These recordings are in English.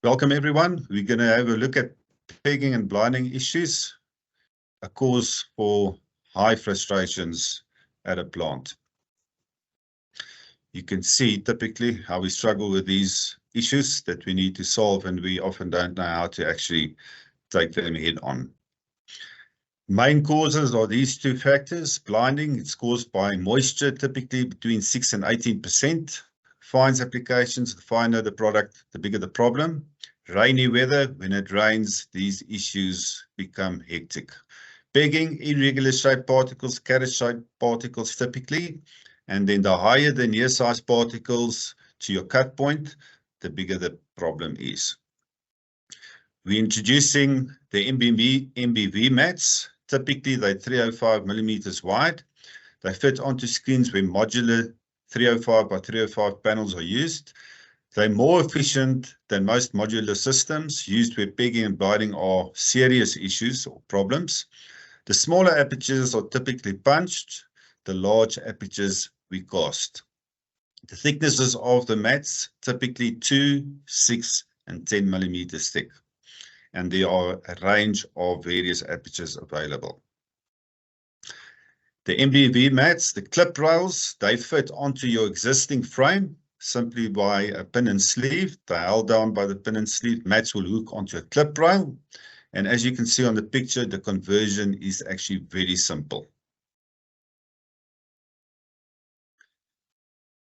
Welcome everyone. We're going to have a look at pegging and blinding issues, a cause for high frustrations at a plant. You can see typically how we struggle with these issues that we need to solve, and we often don't know how to actually take them head on. Main causes are these two factors. Blinding, it's caused by moisture, typically between 6 and 18%. Fines applications, the finer the product, the bigger the problem. Rainy weather, when it rains, these issues become hectic. Pegging, irregular shaped particles, carrot shaped particles typically, and then the higher the near size particles to your cut point, the bigger the problem is. We're introducing the MBV mats. Typically, they're 305 millimeters wide. They fit onto screens where modular 305 by 305 panels are used. They're more efficient than most modular systems used where pegging and blinding are serious issues or problems. The smaller apertures are typically punched. The large apertures we cast. The thicknesses of the mats typically 2, 6, and 10 millimeters thick. And there are a range of various apertures available. The MBV mats, the clip rails, they fit onto your existing frame simply by a pin and sleeve. They're held down by the pin and sleeve. Mats will hook onto a clip rail. And as you can see on the picture, the conversion is actually very simple.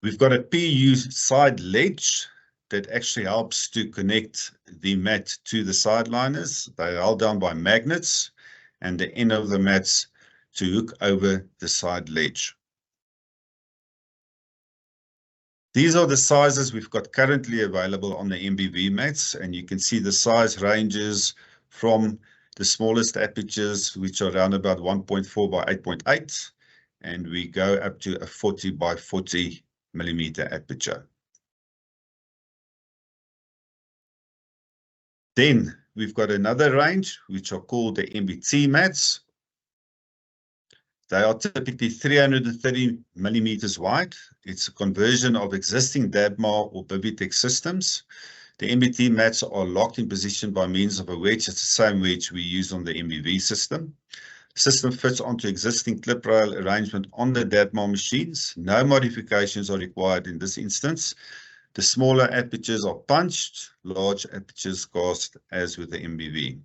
We've got a PU side ledge that actually helps to connect the mat to the sideliners. They're held down by magnets, and the end of the mats to hook over the side ledge. These are the sizes we've got currently available on the MBV mats, and you can see the size ranges from the smallest apertures, which are around about 1.4 by 8.8, and we go up to a 40 by 40 millimeter aperture. Then we've got another range, which are called the MBT mats. They are typically 330 millimeters wide. It's a conversion of existing Dabmar or Bivitec systems. The MBT mats are locked in position by means of a wedge. It's the same wedge we use on the MBV system. The system fits onto existing clip rail arrangement on the Dabmar machines. No modifications are required in this instance. The smaller apertures are punched, large apertures cast as with the MBV.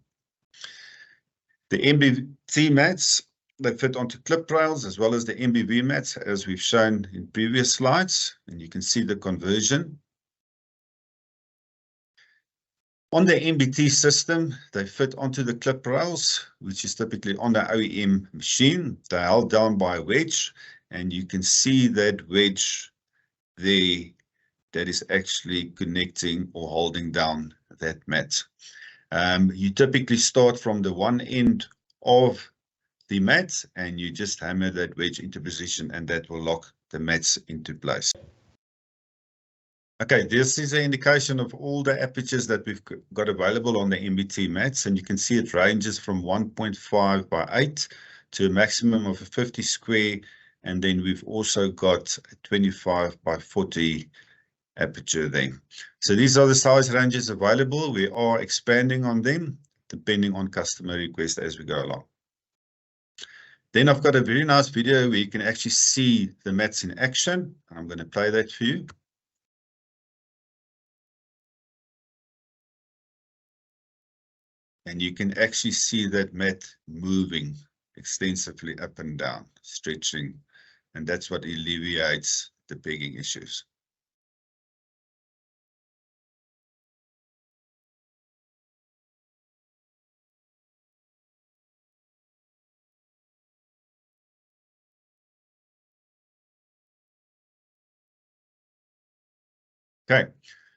The MBT mats, they fit onto clip rails as well as the MBV mats as we've shown in previous slides, and you can see the conversion. On the MBT system, they fit onto the clip rails, which is typically on the OEM machine. They're held down by a wedge, and you can see that wedge there that is actually connecting or holding down that mat. You typically start from the one end of the mat and you just hammer that wedge into position, and that will lock the mats into place. Okay, this is an indication of all the apertures that we've got available on the MBT mats, and you can see it ranges from 1.5 by 8 to a maximum of a 50 square, and then we've also got a 25 by 40 aperture there. So these are the size ranges available. We are expanding on them depending on customer request as we go along. Then I've got a very nice video where you can actually see the mats in action. I'm going to play that for you. And you can actually see that mat moving extensively up and down, stretching, and that's what alleviates the pegging issues. Okay,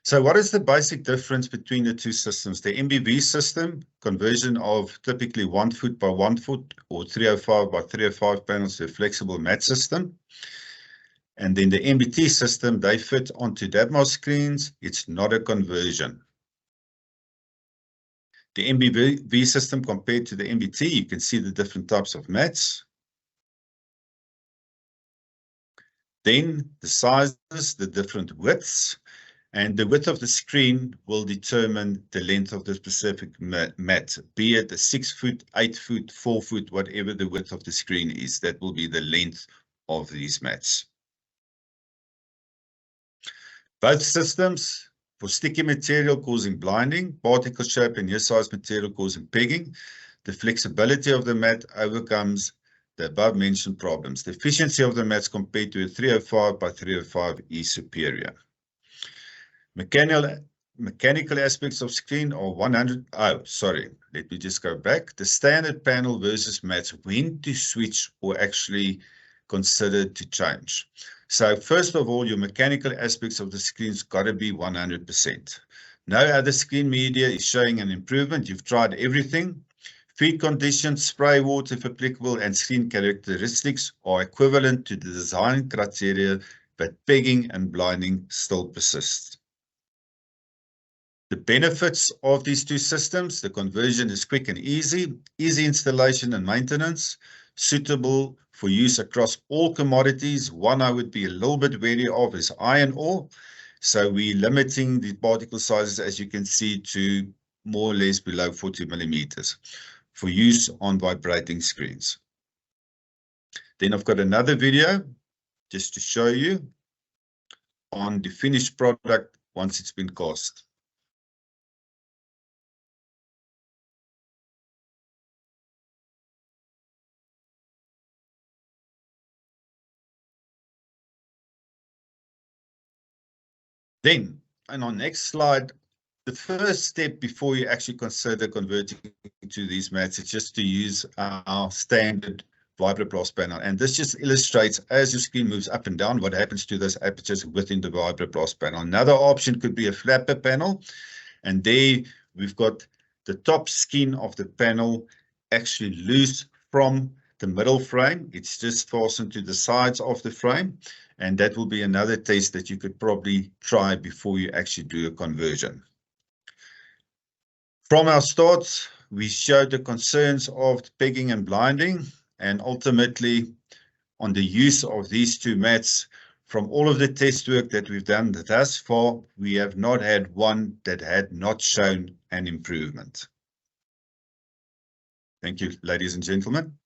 so what is the basic difference between the two systems? The MBV system, conversion of typically 1 foot by 1 foot or 305 by 305 panels to a flexible mat system. And then the MBT system, they fit onto Dabmar screens. It's not a conversion. The MBV system compared to the MBT, you can see the different types of mats. Then the sizes, the different widths. And the width of the screen will determine the length of the specific mat, be it a 6 foot, 8 foot, 4 foot, whatever the width of the screen is. That will be the length of these mats. Both systems, for sticky material causing blinding, particle shape and ear-sized material causing pegging, the flexibility of the mat overcomes the above-mentioned problems. The efficiency of the mats compared to a 305 by 305 is superior. Mechanical aspects of screen are 100. Oh, sorry. Let me just go back. The standard panel versus mats, when to switch or actually consider to change. So first of all, your mechanical aspects of the screen's got to be 100%. No other screen media is showing an improvement. You've tried everything. Feed conditions, spray water if applicable, and screen characteristics are equivalent to the design criteria, but pegging and blinding still persist. The benefits of these two systems: the conversion is quick and easy installation and maintenance, suitable for use across all commodities. One I would be a little bit wary of is iron ore. So we're limiting the particle sizes, as you can see, to more or less below 40 millimeters for use on vibrating screens. Then I've got another video just to show you on the finished product once it's been cast. Then, and on next slide, the first step before you actually consider converting to these mats is just to use our standard vibroblast panel. And this just illustrates, as your screen moves up and down, what happens to those apertures within the vibroblast panel. Another option could be a flapper panel. And there we've got the top skin of the panel actually loose from the middle frame. It's just fastened to the sides of the frame. And that will be another test that you could probably try before you actually do a conversion. From our start, we showed the concerns of pegging and blinding, and ultimately on the use of these two mats. From all of the test work that we've done thus far, we have not had one that had not shown an improvement. Thank you, ladies and gentlemen.